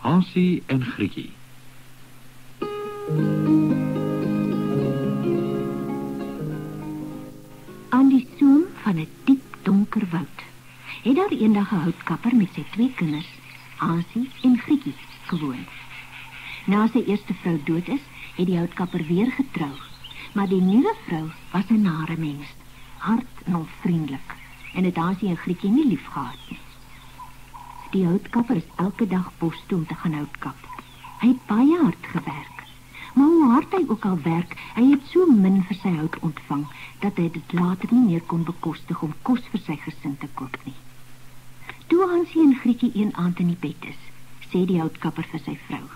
Hansie en Griekie. Aan die soem van 'n diep donker woud het daar eendag 'n houtkapper met sy 2 kinders, Hansie en Griekie, gewoon. Na sy eerste vrou dood is, het die houtkapper weer getrou, maar die nuwe vrou was 'n nare mens, hard en onvriendelik, en het Hansie en Griekie nie lief gehad nie. Die houtkapper is elke dag bos toe om te gaan houtkap. Hy het baie hard gewerk, maar hoe hard hy ook al werk, hy het so min vir sy hout ontvang, dat hy dit later nie meer kon bekostig om kos vir sy gesin te koop nie. Toe Hansie en Griekie een aand in die bed is, sê die houtkapper vir sy vrou: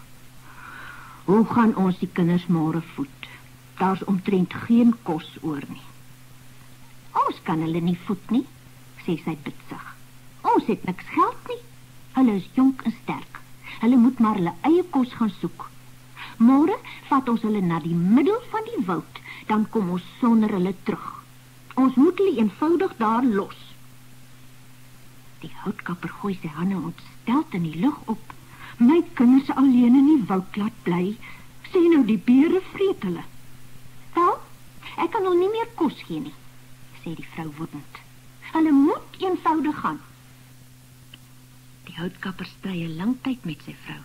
"Hoe gaan ons die kinders môre voed? Daar's omtrent geen kos oor nie." "Ons kan hulle nie voed nie," sê sy bitsig. "Ons het niks geld nie. Hulle is jonk en sterk. Hulle moet maar hulle eie kos gaan soek. Môre vat ons hulle na die middel van die woud, dan kom ons sonder hulle terug. Ons moet hulle eenvoudig daar los." Die houtkapper gooi sy hande ontsteld in die lug op. "My kinders alleen in die woud laat bly, sê nou die beere vreet hulle." "Wel, ek kan hulle nie meer kos gee nie," sê die vrou woedend. "Hulle moet eenvoudig gaan." Die houtkapper stry 'n lang tyd met sy vrou.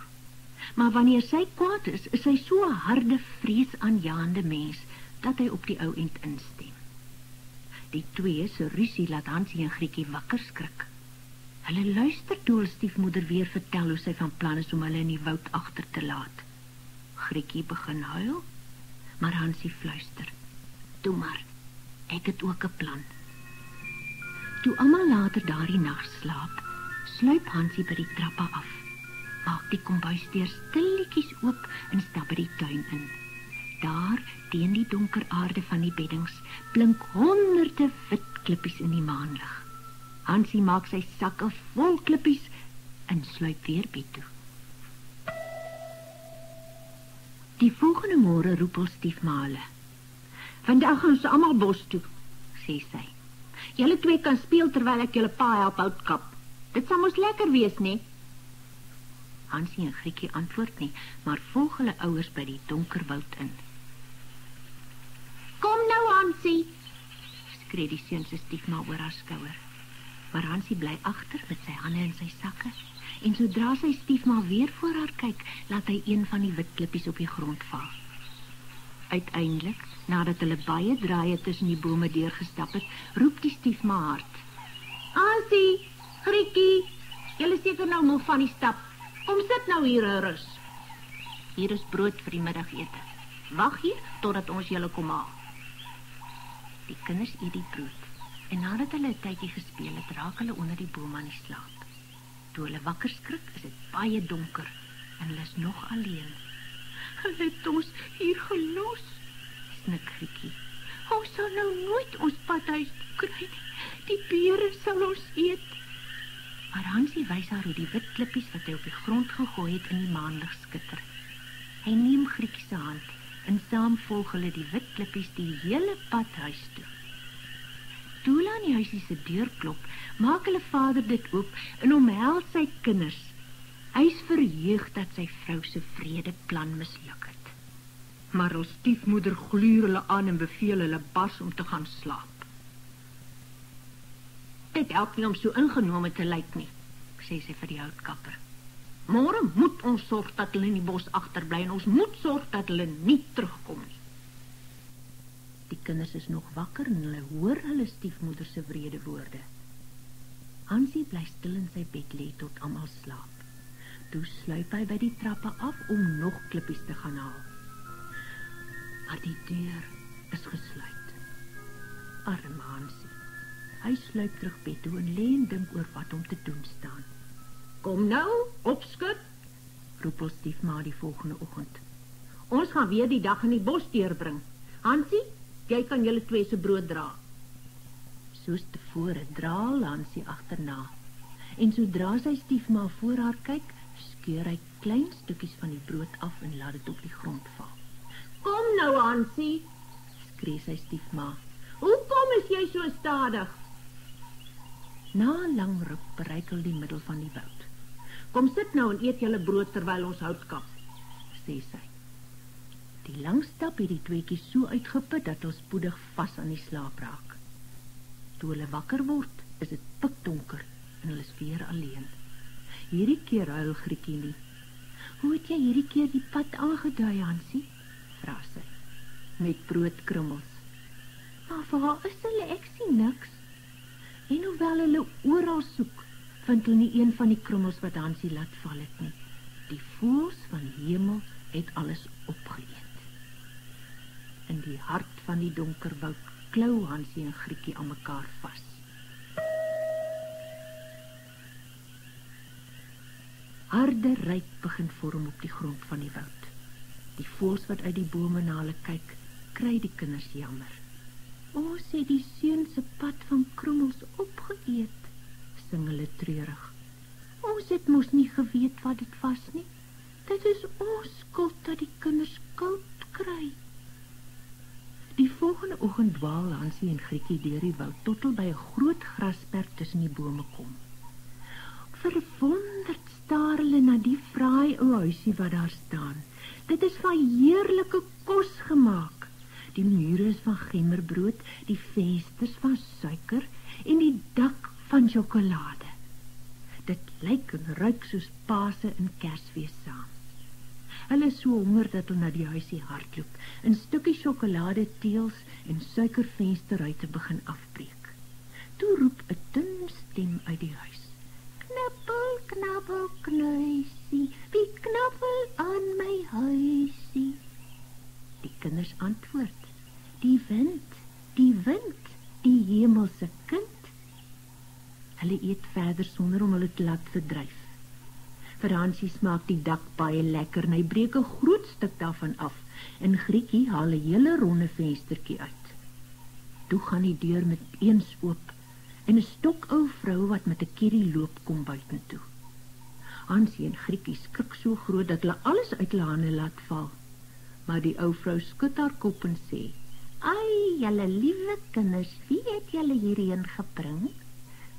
Maar wanneer sy kwaad is, is sy so 'n harde, vreesaanjaende mens, dat hy op die ou end instem. Die twee se rusie laat Hansie en Griekie wakker skrik. Hulle luister toe hul stiefmoeder weer vertel hoe sy van plan is om hulle in die woud agter te laat. Griekie begin huil, maar Hansie fluister: "Toe maar, ek het ook 'n plan." Toe almal later daardie nag slaap, sluip Hansie by die trappe af, maak die kombuisdeur stilletjies oop en stap by die tuin in. Daar, teen die donker aarde van die beddings, blink honderde wit klippies in die maanlig. Hansie maak sy sakke vol klippies en sluip weer bed toe. Die volgende môre roep ons stiefma hulle. "Vandag gaan ons almal bos toe," sê sy. "Julle twee kan speel terwyl ek julle pa help houtkap. Dit sal mos lekker wees, nee?" Hansie en Griekie antwoord nie, maar volg hulle ouers by die donker woud in. "Kom nou, Hansie," skree die seun se stiefma oor haar skouer. Maar Hansie bly agter met sy hande in sy sakke, en sodra sy stiefma weer voor haar kyk, laat hy een van die wit klippies op die grond val. Uiteindelik, nadat hulle baie draaie tussen die bome deurgestap het, roep die stiefma hard: "Hansie, Griekie, julle seker nou moeg van die stap. Kom sit nou hier en rus. Hier is brood vir die middagete. Wag hier totdat ons julle kom haal." Die kinders eet die brood, en nadat hulle 'n tydjie gespeel het, raak hulle onder die boom aan die slaap. Toe hulle wakker skrik, is dit baie donker en hulle is nog alleen. "Hulle het ons hier gelos," snik Griekie. "Ons sal nou nooit ons padhuis kry nie. Die beere sal ons eet." Maar Hansie wys haar hoe die wit klippies wat hy op die grond gegooi het in die maanlig skitter. Hy neem Griekie se hand en saam volg hulle die wit klippies die hele pad huis toe. Toe hulle aan die huisie se deur klop, maak hulle vader dit oop en omhels sy kinders. Hy is verheug dat sy vrou se vredeplan misluk het. Maar hul stiefmoeder gluur hulle aan en beveel hulle bars om te gaan slaap. "Dit help nie om so ingenome te lyk nie," sê sy vir die houtkapper. "Môre moet ons sorg dat hulle in die bos agterbly en ons moet sorg dat hulle nie terugkom nie." Die kinders is nog wakker en hulle hoor hulle stiefmoeder se wrede woorde. Hansie bly stil in sy bed lê tot almal slaap. Toe sluip hy by die trappe af om nog klippies te gaan haal. Maar die deur is gesluit. Arme Hansie. Hy sluip terug bed toe en lê en dink oor wat om te doen staan. "Kom nou, opskud," roep ons stiefma die volgende oggend. "Ons gaan weer die dag in die bos deurbring. Hansie, jy kan julle twee se brood dra." Soos tevore dra Hansie agterna. En sodra sy stiefma voor haar kyk, skeur hy klein stukkies van die brood af en laat dit op die grond val. "Kom nou, Hansie," skree sy stiefma. "Hoekom is jy so stadig?" Na 'n lang ruk bereik hulle die middel van die woud. Kom sit nou en eet julle brood terwyl ons hout kap, sê sy. Die lang stap het die tweeetjies so uitgeput dat ons spoedig vas aan die slaap raak. Toe hulle wakker word, is dit pikdonker en hulle is weer alleen. Hierdie keer huil Grietjie nie. Hoe het jy hierdie keer die pad aangedui, Hansie? Vra sy. Met broodkrummels. Maar waar is hulle? Ek sien niks. En hoewel hulle oral soek, vind hulle nie een van die krummels wat Hansie laat val het nie. Die voëls van die hemel het alles opgeëet. In die hart van die donker woud klou Hansie en Grietjie aan mekaar vas. Harde ryk begin vorm op die grond van die woud. Die voëls wat uit die bome na hulle kyk, kry die kinders jammer. Ons het die seun se pad van krummels opgeëet, sing hulle treurig. Ons het mos nie geweet wat dit was nie. Dit is ons skuld dat die kinders koud kry. Die volgende oggend dwaal Hansie en Grietjie deur die woud tot hulle by 'n groot grasperk tussen die bome kom. Verwonderd staar hulle na die fraai ou huisie wat daar staan. Dit is van heerlike kos gemaak. Die mure is van gemmerbrood, die vensters van suiker en die dak van sjokolade. Dit lyk en ruik soos Paase en Kersfees saam. Hulle is so honger dat hulle na die huisie hardloop en stukkie sjokolade teels en suikervensterruite begin afbreek. Toe roep 'n dun stem uit die huis. Knappel, knappel, knuisie, wie knappel aan my huisie? Die kinders antwoord, die wind, die hemelse kind. Hulle eet verder sonder om hulle te laat verdryf. Vir Hansie smaak die dak baie lekker en hy breek 'n groot stuk daarvan af en Grietjie haal 'n hele ronde venstertjie uit. Toe gaan die deur met eens oop en 'n stokou vrou wat met 'n kerrie loop kom buitentoe. Hansie en Grietjie skrik so groot dat hulle alles uit hulle hande laat val. Maar die ou vrou skud haar kop en sê, "Ai, julle liewe kinders, wie het julle hierheen gebring?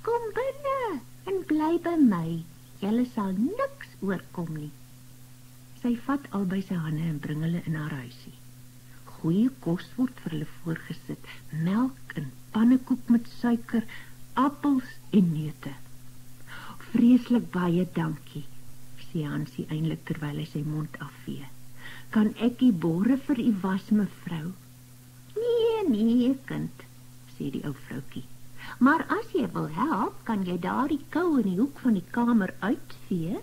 Kom binne en bly by my. Julle sal niks oorkom nie." Sy vat albei sy hande en bring hulle in haar huisie. Goeie kos word vir hulle voorgesit, melk en pannekoek met suiker, appels en neute. "Vreeslik baie dankie," sê Hansie eintlik terwyl hy sy mond afvee. "Kan ek die borre vir u was, mevrou?" Nee, kind," sê die ou vroutjie. "Maar as jy wil help, kan jy daardie kou in die hoek van die kamer uitvee."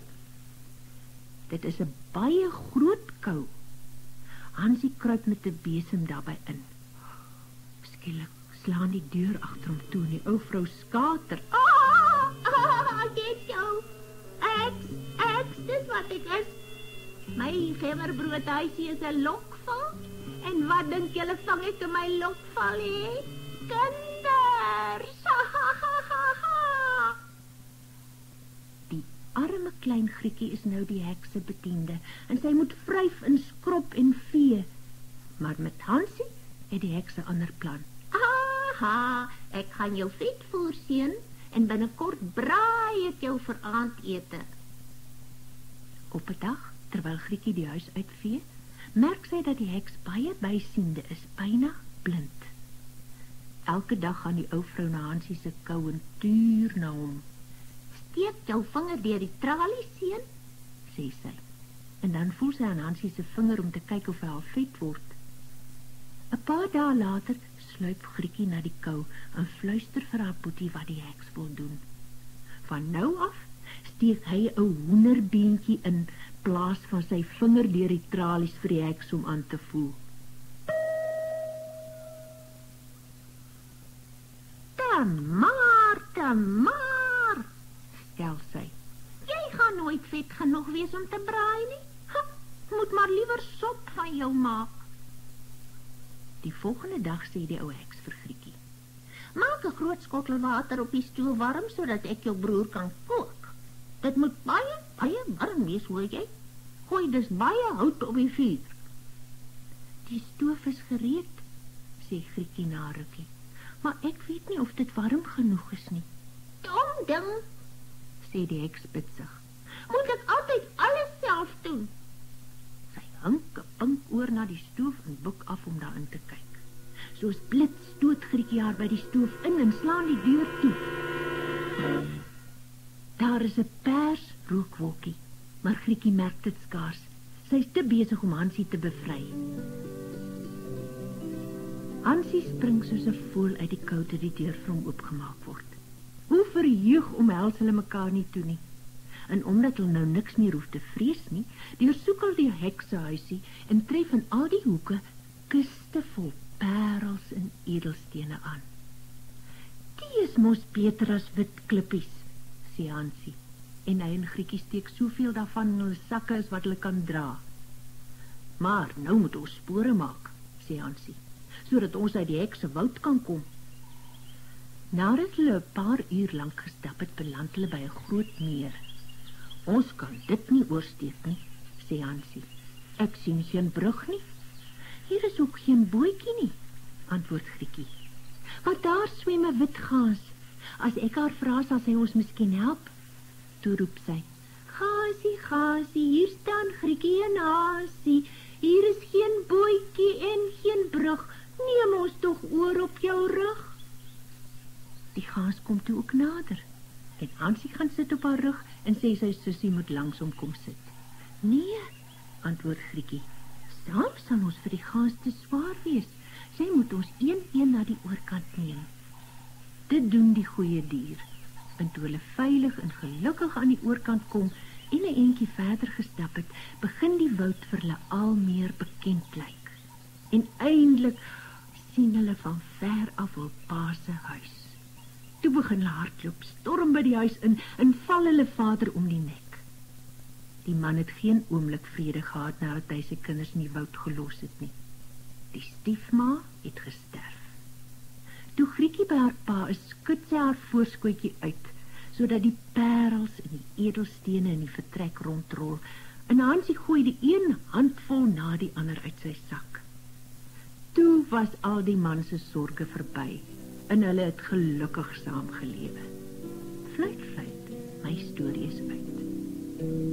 Dit is 'n baie groot kou. Hansie kruip met 'n besem daarbey in. Skielik slaan die deur agter hom toe en die ou vrou skater. Dit jou. Ek, dis wat ek is. My gemmerbroodhuisie is 'n lokval. En wat dink julle vang ek in my lokval, hè? Kinders! Die arme klein Grietjie is nou die hekse bediende en sy moet vryf en skrob en vee. Maar met Hansie het die heks 'n ander plan. Aha, ek gaan jou vet voorsien en binnekort braai ek jou vir aandete. Op 'n dag, terwyl Grietjie die huis uitvee, merk sy dat die heks baie bysiende is, byna blind. Elke dag gaan die ou vrou na Hansie se kou en tuur na hom. "Steek jou vinger deur die tralies, seun," sê sy. En dan voel sy aan Hansie se vinger om te kyk of hy al vet word. 'n Paar dae later sluip Grietjie na die kou en fluister vir haar boetie wat die heks wil doen. Van nou af steek hy 'n hoenderbeentjie in plaas van sy vinger deur die tralies vir die heks om aan te voel. Maar, stel sy, jy gaan nooit vet genoeg wees om te braai nie. Moet maar liewer sop van jou maak. Die volgende dag sê die ou heks vir Grietjie, "Maak 'n groot skottel water op die stoel warm sodat ek jou broer kan kook. Dit moet baie warm wees, hoor jy? Gooi dus baie hout op die vuur." "Die stoof is gereed," sê Grietjie na 'n rukkie, "maar ek weet nie of dit warm genoeg is nie." "Dom ding," sê die heks bitsig. "Moet hink 'n pink oor na die stoof en buik af om daarin te kyk. Soos blits stoot Grietjie haar by die stoof in en slaan die deur toe. Daar is 'n pers rookwolkie, maar Grietjie merk dit skaars. Sy is te besig om Hansie te bevry. Hansie spring soos 'n voël uit die kou toe die deur vir hom oopgemaak word. Hoe verheug omhels hulle mekaar nie toe nie. En omdat hulle nou niks meer hoef te vrees nie, deursoek hulle die heksehuisie en tref in al die hoeke kiste vol parels en edelstene aan. Die is mos beter as wit klippies, sê Hansie, en hy en Grietjie steek soveel daarvan in hulle sakke as wat hulle kan dra. Maar nou moet ons spore maak, sê Hansie, sodat ons uit die heksewoud kan kom. Nadat hulle 'n paar uur lank gestap het, beland hulle by 'n groot meer. Ons kan dit nie oorsteek nie, sê Hansie. Ek sien geen brug nie. Hier is ook geen bootjie nie, antwoord Grietjie. Maar daar swem 'n wit gaas. As ek haar vra, sal sy ons miskien help. Toe roep sy, Gasie, Gasie, hier staan Grietjie en Hasie. Hier is geen bootjie en geen brug. Neem ons tog oor op jou rug. Die gaas kom toe ook nader. En Hansie gaan sit op haar rug en sê sy sussie moet langsom kom sit. Nee, antwoord Grietjie. Saam sal ons vir die gaas te swaar wees. Sy moet ons een na die oorkant neem. Dit doen die goeie dier. En toe hulle veilig en gelukkig aan die oorkant kom en 'n entjie verder gestap het, begin die woud vir hulle al meer bekend lyk. En eindelik sien hulle van ver af hul pa se huis. Toe begin hulle hardloop, storm by die huis in en val hulle vader om die nek. Die man het geen oomblik vrede gehad nadat hy sy kinders in die woud gelos het nie. Die stiefma het gesterf. Toe Grietjie by haar pa is, skud sy haar voorskootjie uit, sodat die parels en die edelstene in die vertrek rondrol, en Hansie gooi die een handvol na die ander uit sy sak. Toe was al die man se sorge verby, en hulle het gelukkig saamgelewe. Fluit, fluit, my storie is uit.